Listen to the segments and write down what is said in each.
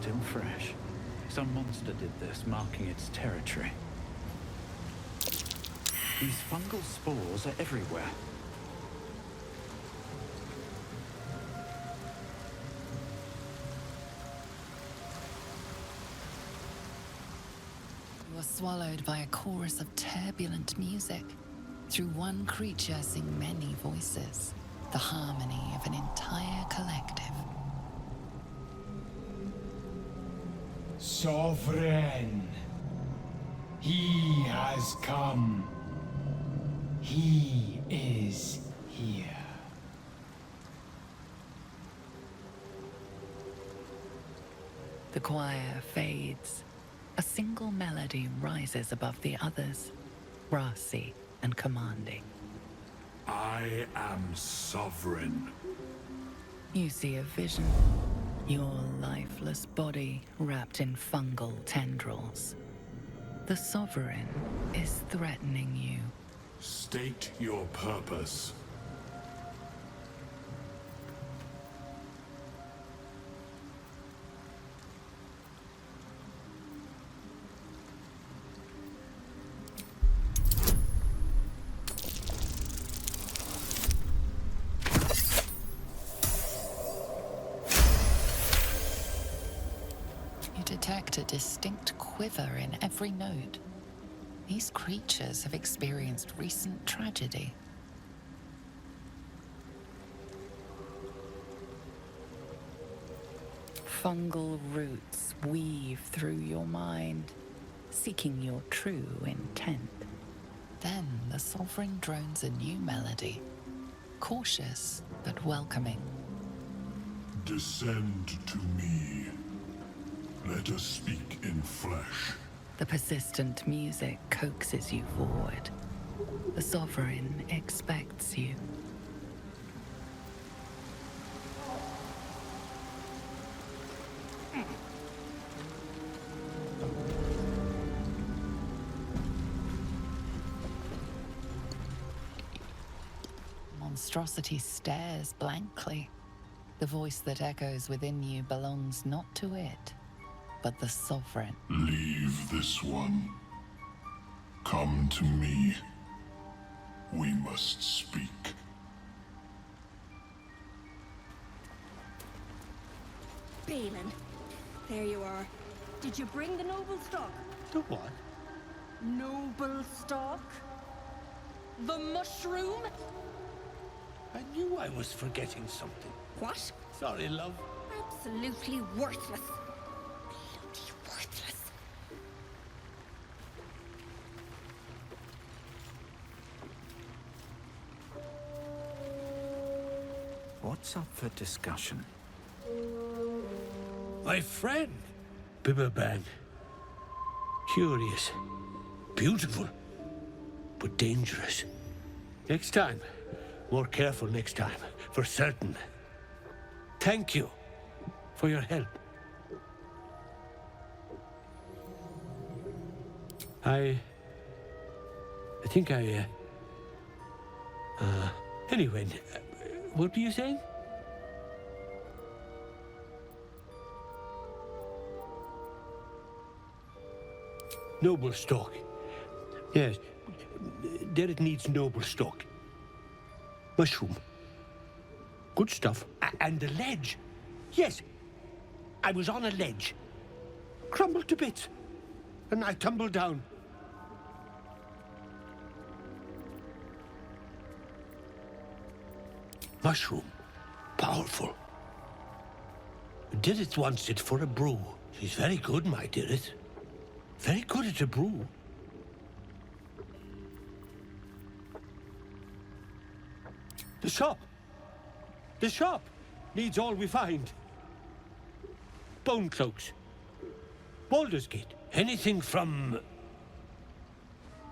still fresh. Some monster did this, marking its territory. These fungal spores are everywhere. You are swallowed by a chorus of turbulent music. Through one creature sing many voices, the harmony of an entire collective. Sovereign, he has come. He is here. The choir fades. A single melody rises above the others, brassy and commanding. I am sovereign. You see a vision. Your lifeless body wrapped in fungal tendrils. The Sovereign is threatening you. State your purpose. You detect a distinct quiver in every note. These creatures have experienced recent tragedy. Fungal roots weave through your mind, seeking your true intent. Then the Sovereign drones a new melody, cautious but welcoming. Descend to me. Let us speak in flesh. The persistent music coaxes you forward. The Sovereign expects you. Monstrosity stares blankly. The voice that echoes within you belongs not to it, but the Sovereign. Leave this one. Come to me. We must speak. Balin, there you are. Did you bring the noble stock? The what? Noble stock? The mushroom? I knew I was forgetting something. What? Sorry, love. Absolutely worthless. Absolutely worthless. What's up for discussion? My friend, Bibberban. Curious. Beautiful. But dangerous. Next time. More careful next time. For certain. Thank you for your help. I think anyway, what were you saying? Noble stock. Yes, there it needs noble stock. Mushroom. Good stuff. And the ledge. Yes, I was on a ledge. Crumbled to bits. And I tumbled down. Mushroom. Powerful. Dirith wants it for a brew. She's very good, my Dirith. Very good at a brew. The shop. The shop needs all we find. Bone cloaks. Baldurs Gate. Anything from...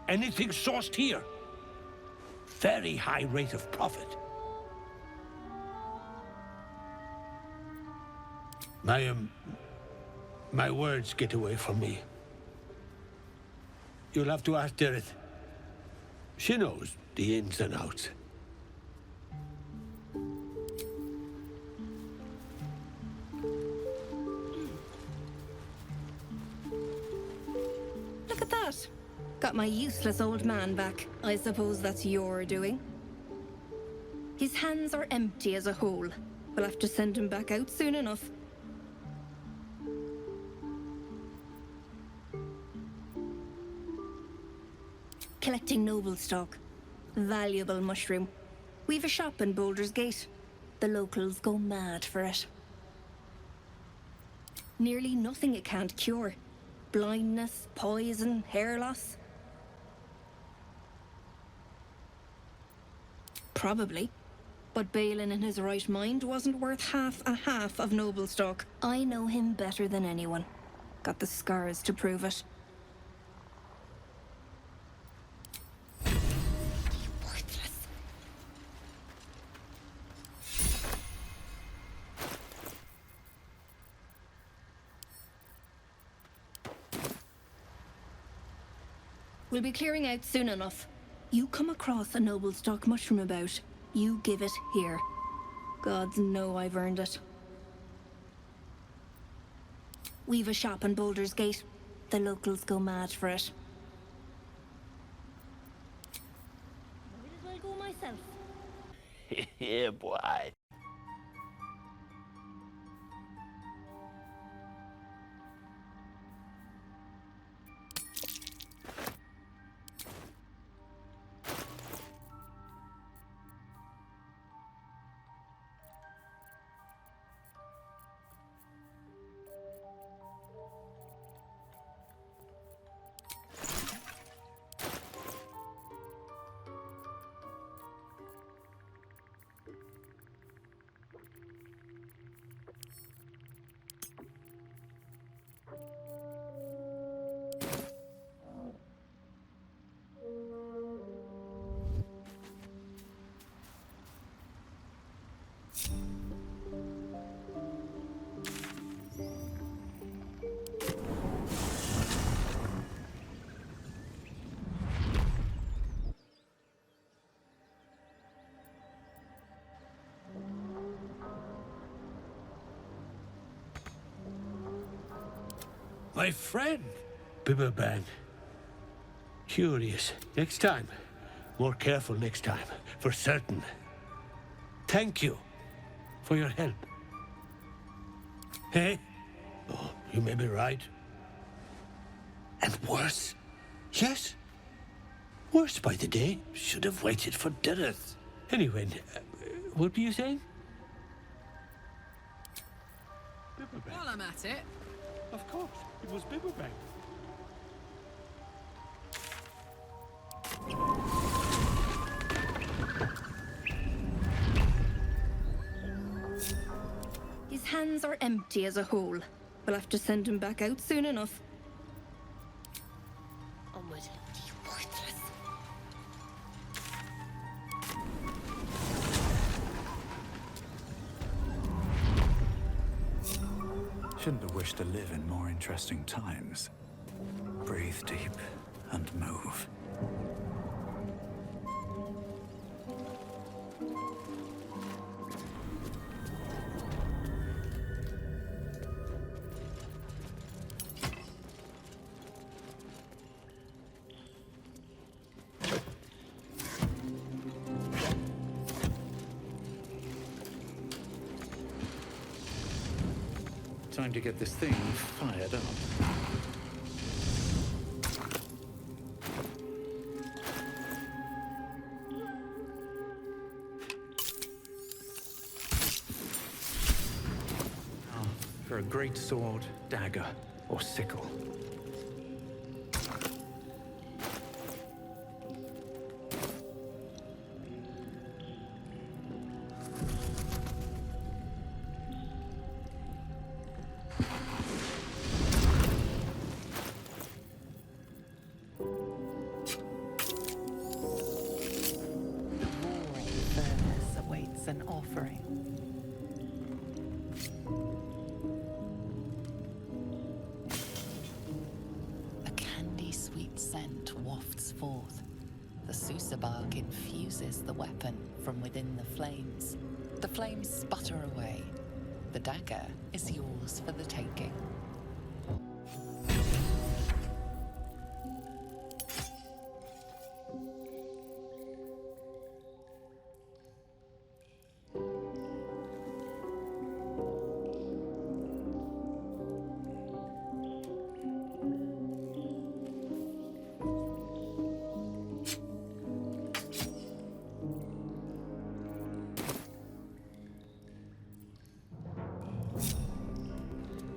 anything sourced here. Very high rate of profit. My words get away from me. You'll have to ask Dirith. She knows the ins and outs. Got my useless old man back. I suppose that's your doing. His hands are empty as a hole. We'll have to send him back out soon enough. Collecting noble stock. Valuable mushroom. We've a shop in Baldurs Gate. The locals go mad for it. Nearly nothing it can't cure. Blindness, poison, hair loss. Probably. But Balin in his right mind wasn't worth half of noble stock. I know him better than anyone. Got the scars to prove it. Worthless. We'll be clearing out soon enough. You come across a noble stock mushroom about, you give it here. Gods know I've earned it. We've a shop in Baldur's Gate. The locals go mad for it. Might as well go myself. Yeah, boy. My friend, Bibberbang. Curious. Next time. More careful next time, for certain. Thank you for your help. Hey? Oh, you may be right. And worse. Yes. Worse by the day. Should have waited for Dirith. Anyway, what were you saying? Bibberbang. While I'm at it, Of course, it was Bibberbang. His hands are empty as a hole. We'll have to send him back out soon enough. Onward. Worthless. Shouldn't have wished to live in more interesting times. Breathe deep and move. Time to get this thing fired up. For a great sword, dagger, or sickle. furnace awaits an offering. A candy-sweet scent wafts forth. The Susabark infuses the weapon from within the flames. The flames sputter away. The dagger is yours for the taking.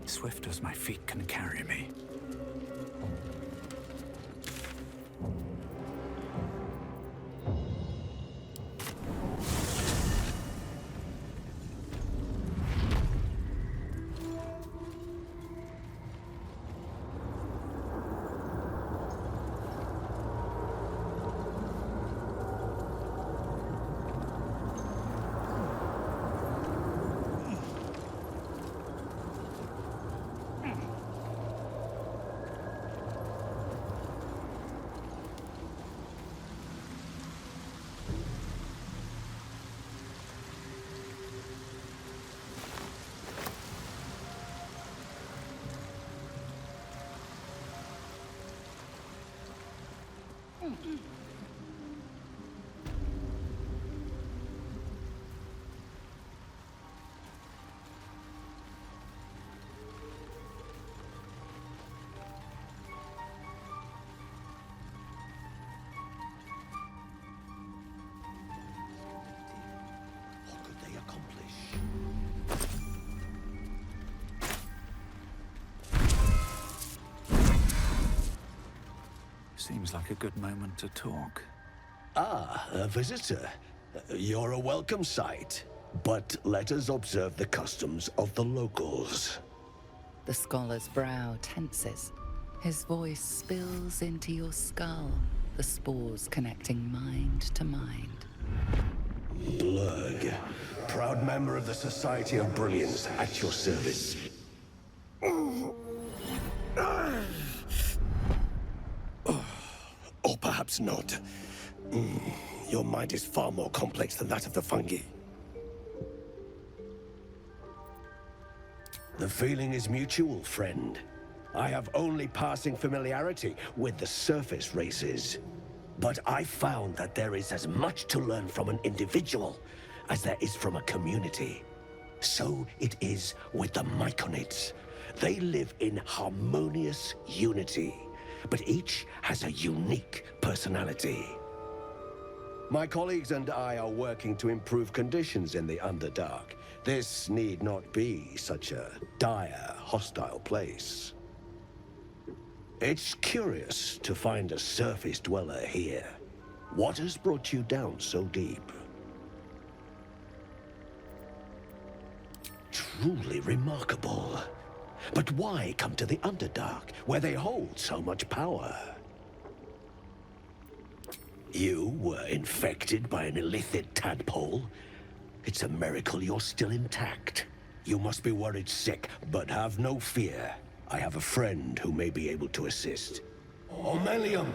swift as my feet can carry me. What could they accomplish? Seems like a good moment to talk. Ah, a visitor. You're a welcome sight. But let us observe the customs of the locals. The scholar's brow tenses. His voice spills into your skull, the spores connecting mind to mind. Blurg, proud member of the Society of Brilliance, at your service. Or perhaps not. Your mind is far more complex than that of the fungi. The feeling is mutual, friend. I have only passing familiarity with the surface races. But I found that there is as much to learn from an individual as there is from a community. So it is with the Myconids. They live in harmonious unity, but each has a unique personality. My colleagues and I are working to improve conditions in the Underdark. This need not be such a dire, hostile place. It's curious to find a surface dweller here. What has brought you down so deep? Truly remarkable. But why come to the Underdark, where they hold so much power? You were infected by an illithid tadpole? It's a miracle you're still intact. You must be worried sick, but have no fear. I have a friend who may be able to assist. Omelium!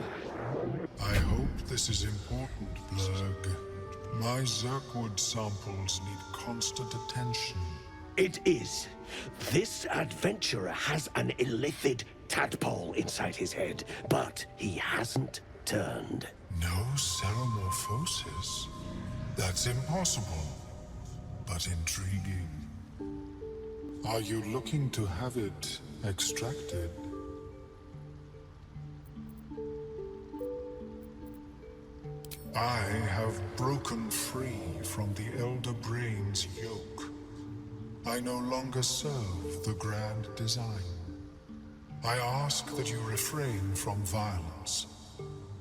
I hope this is important, Blurg. My Zerkwood samples need constant attention. It is. This adventurer has an illithid tadpole inside his head, but he hasn't turned. No ceremorphosis? That's impossible, but intriguing. Are you looking to have it extracted? I have broken free from the Elder Brain's yoke. I no longer serve the grand design. I ask that you refrain from violence,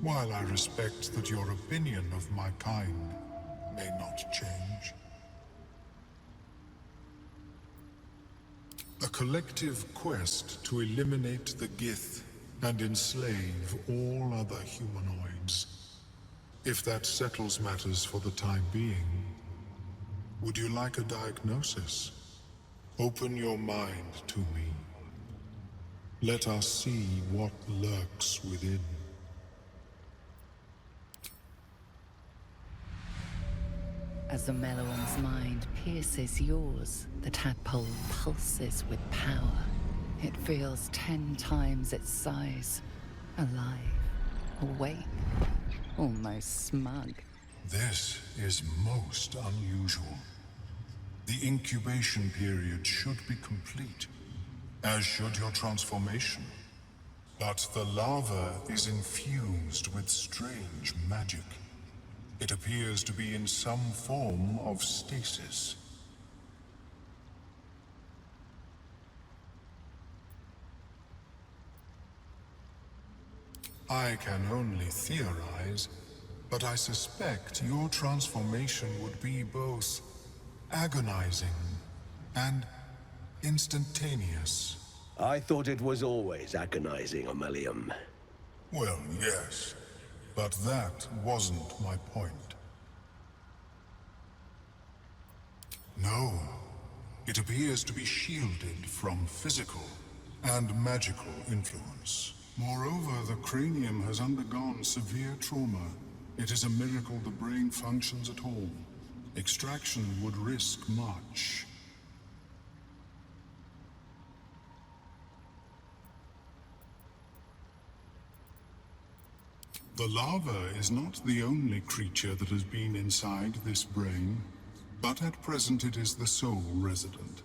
while I respect that your opinion of my kind may not change. A collective quest to eliminate the Gith and enslave all other humanoids. If that settles matters for the time being, would you like a diagnosis? Open your mind to me. Let us see what lurks within. As the Meloan's mind pierces yours, the tadpole pulses with power. It feels 10 times its size. Alive, awake, almost smug. This is most unusual. The incubation period should be complete, as should your transformation. But the larva is infused with strange magic. It appears to be in some form of stasis. I can only theorize, but I suspect your transformation would be both agonizing and instantaneous. I thought it was always agonizing, Aurelium. Well, yes, but that wasn't my point. No, it appears to be shielded from physical and magical influence. Moreover, the cranium has undergone severe trauma. It is a miracle the brain functions at all. Extraction would risk much. The lava is not the only creature that has been inside this brain, but at present it is the sole resident.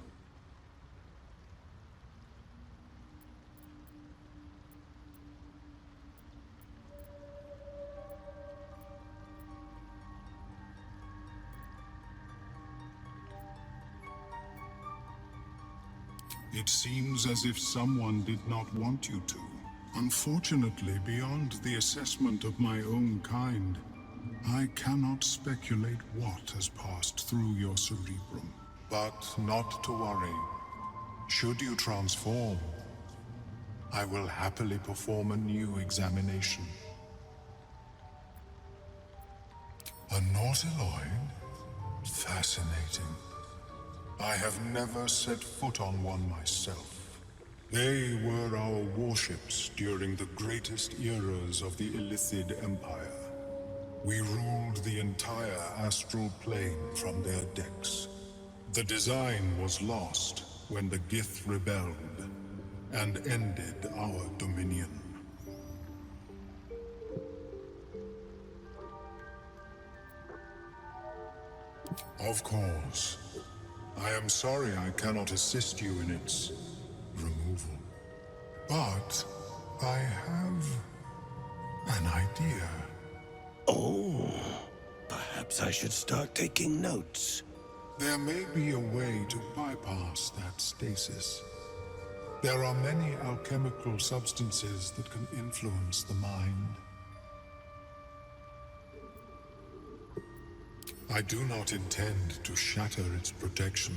It seems as if someone did not want you to. Unfortunately, beyond the assessment of my own kind, I cannot speculate what has passed through your cerebrum. But not to worry. Should you transform, I will happily perform a new examination. A nautiloid? Fascinating. I have never set foot on one myself. They were our warships during the greatest eras of the Illithid Empire. We ruled the entire astral plane from their decks. The design was lost when the Gith rebelled and ended our dominion. Of course. I am sorry I cannot assist you in its removal. But I have an idea. Oh, perhaps I should start taking notes. There may be a way to bypass that stasis. There are many alchemical substances that can influence the mind. I do not intend to shatter its protection.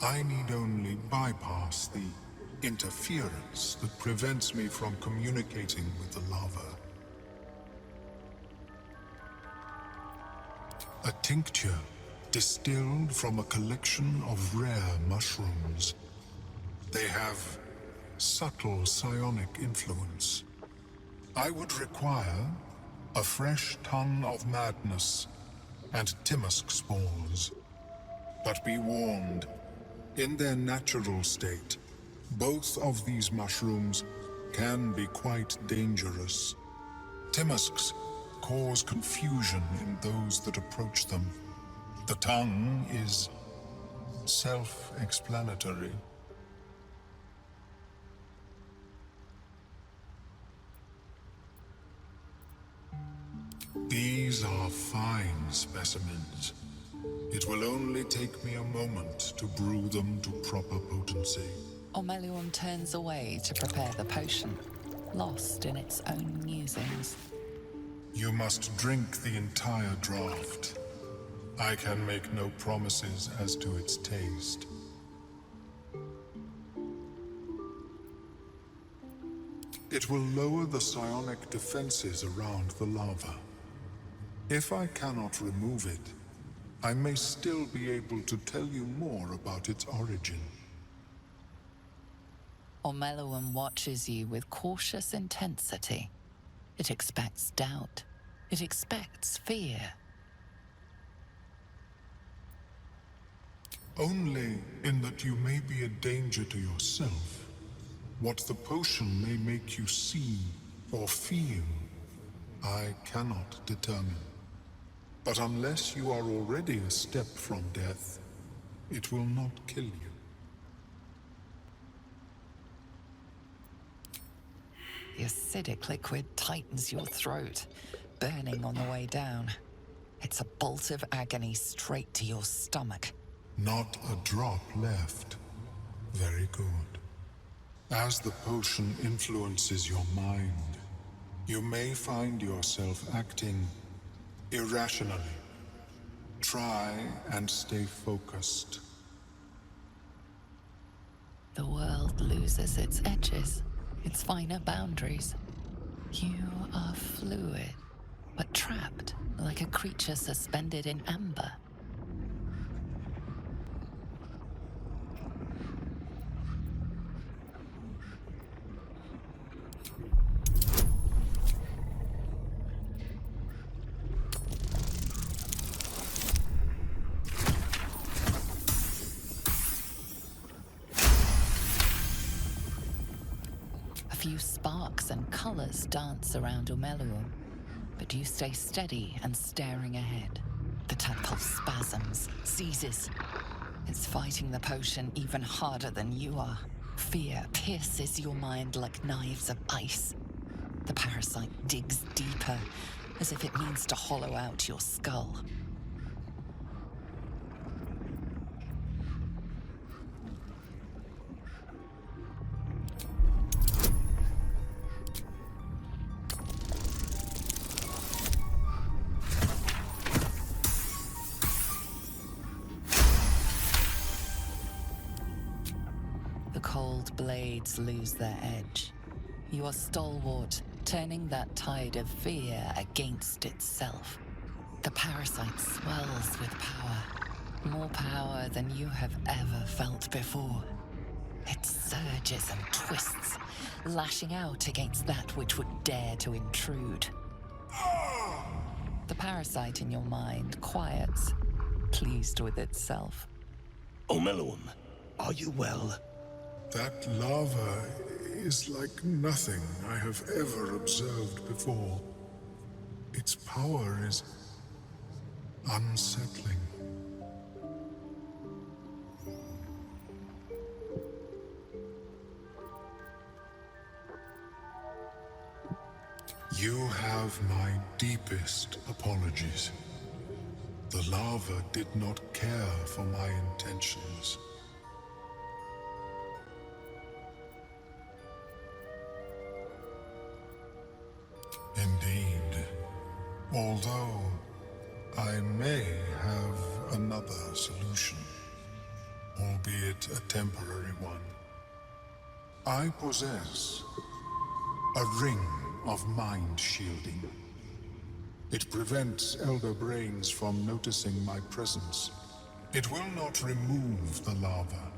I need only bypass the interference that prevents me from communicating with the lava. A tincture distilled from a collection of rare mushrooms. They have subtle psionic influence. I would require a fresh ton of madness and Timusk spores. But be warned, in their natural state, both of these mushrooms can be quite dangerous. Timusks cause confusion in those that approach them. The tongue is self-explanatory. These are fine specimens. It will only take me a moment to brew them to proper potency. Ormelium turns away to prepare the potion, lost in its own musings. You must drink the entire draught. I can make no promises as to its taste. It will lower the psionic defenses around the lava. If I cannot remove it, I may still be able to tell you more about its origin. Ormelium watches you with cautious intensity. It expects doubt. It expects fear. Only in that you may be a danger to yourself. What the potion may make you see or feel, I cannot determine. But unless you are already a step from death, it will not kill you. The acidic liquid tightens your throat, burning on the way down. It's a bolt of agony straight to your stomach. Not a drop left. Very good. As the potion influences your mind, You may find yourself acting irrationally. Try and stay focused. The world loses its edges, its finer boundaries. You are fluid, but trapped like a creature suspended in amber. A few sparks and colors dance around Umeluum, but you stay steady and staring ahead. The tadpole spasms, seizes. It's fighting the potion even harder than you are. Fear pierces your mind like knives of ice. The parasite digs deeper, as if it means to hollow out your skull. The cold blades lose their edge. You are stalwart, turning that tide of fear against itself. The parasite swells with power, more power than you have ever felt before. It surges and twists, lashing out against that which would dare to intrude. The parasite in your mind quiets, pleased with itself. Omeluum, are you well? That lava is like nothing I have ever observed before. Its power is unsettling. You have my deepest apologies. The lava did not care for my intentions. Indeed. Although I may have another solution, albeit a temporary one. I possess a ring of mind shielding. It prevents elder brains from noticing my presence. It will not remove the lava,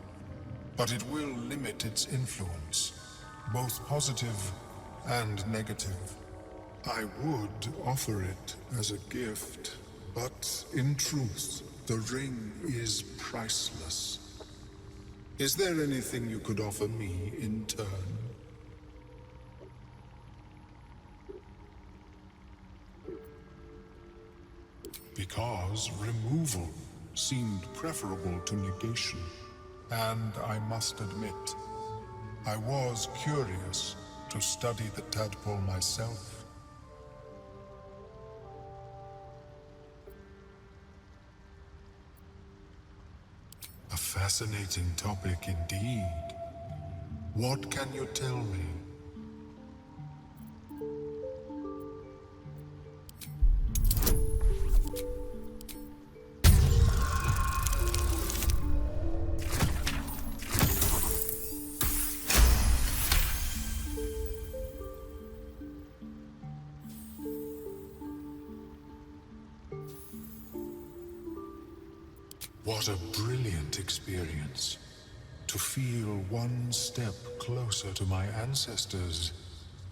but it will limit its influence, both positive and negative. I would offer it as a gift, but in truth, the ring is priceless. Is there anything you could offer me in turn? Because removal seemed preferable to negation, and I must admit, I was curious to study the tadpole myself. A fascinating topic indeed. What can you tell me? What a brilliant experience. To feel one step closer to my ancestors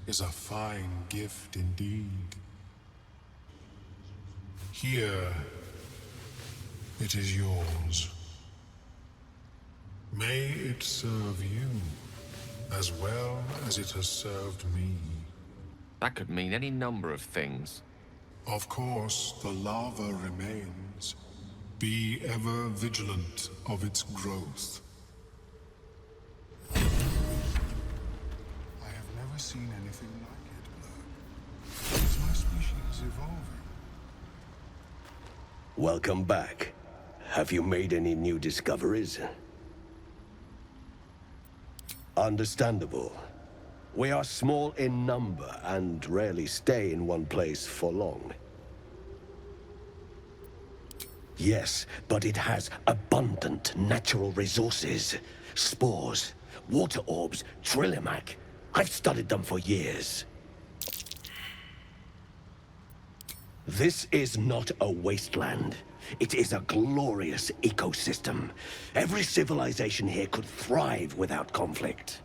is a fine gift indeed. Here, it is yours. May it serve you as well as it has served me. That could mean any number of things. Of course, the lava remains. Be ever vigilant of its growth. I have never seen anything like it, Blurg. Is my species evolving? Welcome back. Have you made any new discoveries? Understandable. We are small in number and rarely stay in one place for long. Yes, but it has abundant natural resources. Spores, water orbs, Trillimac. I've studied them for years. This is not a wasteland. It is a glorious ecosystem. Every civilization here could thrive without conflict.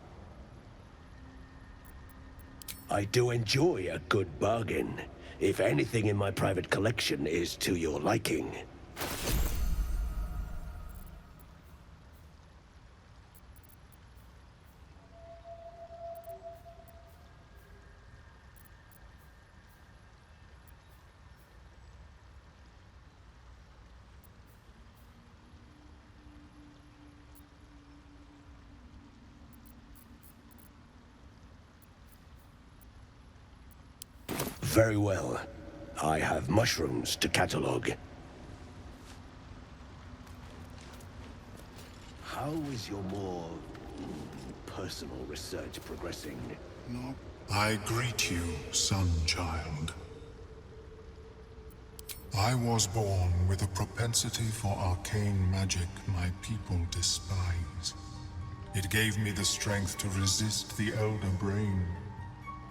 I do enjoy a good bargain, if anything in my private collection is to your liking. Very well. I have mushrooms to catalog. How is your more personal research progressing? No. I greet you, son-child. I was born with a propensity for arcane magic my people despise. It gave me the strength to resist the Elder Brain.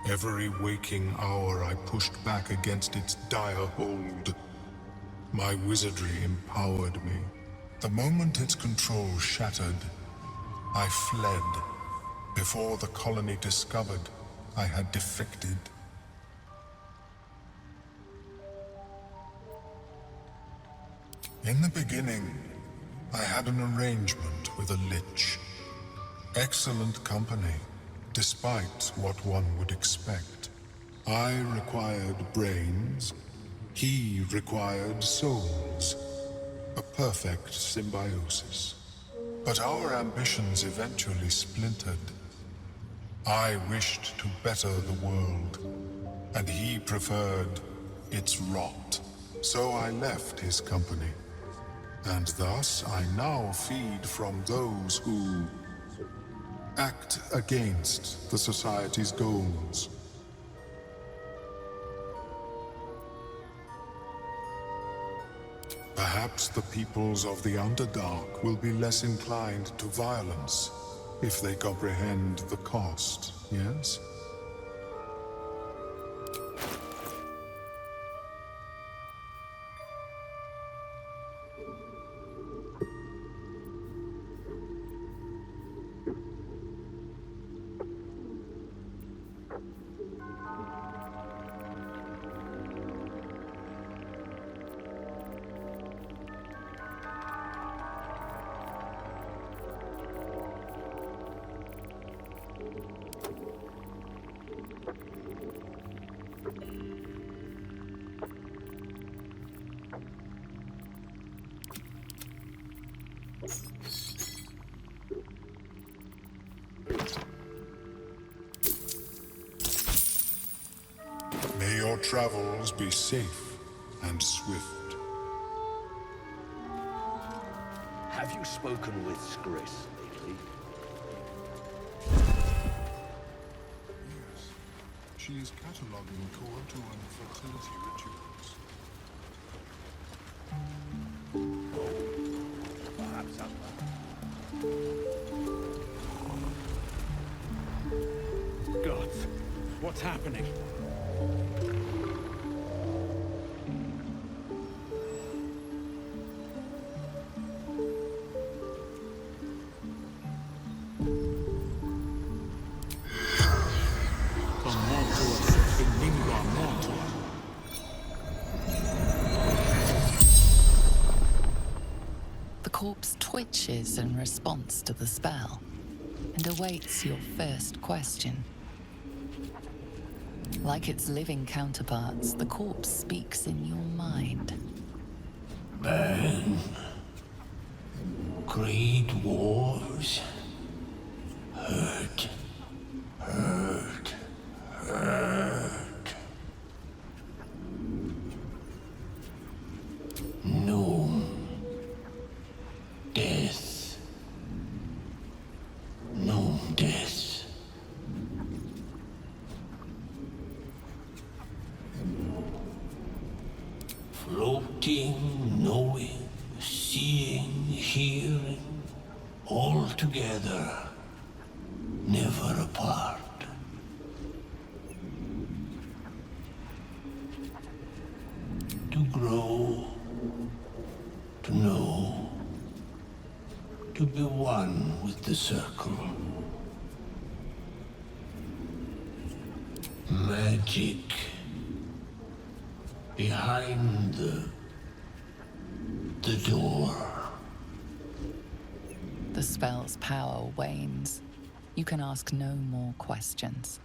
Every waking hour I pushed back against its dire hold. My wizardry empowered me. The moment its control shattered, I fled. Before the colony discovered I had defected. In the beginning, I had an arrangement with a lich. Excellent company, despite what one would expect. I required brains, he required souls. A perfect symbiosis. But our ambitions eventually splintered. I wished to better the world, and he preferred its rot. So I left his company, and thus I now feed from those who act against the Society's goals. Perhaps the peoples of the Underdark will be less inclined to violence if they comprehend the cost, yes? May your travels be safe and swift. Have you spoken with Skris lately? Yes. She is cataloging Koatuan fertility rituals. Perhaps I'm Gods, what's happening? The corpse twitches in response to the spell and awaits your first question. Like its living counterparts, the corpse speaks in your mind. Burn. Great wars. Hurt. Hurt. Hurt. No. Death. No death. Fighting, knowing, seeing, hearing, all together, never apart. To grow, to know, to be one with the circle. Magic behind the door. The spell's power wanes. You can ask no more questions.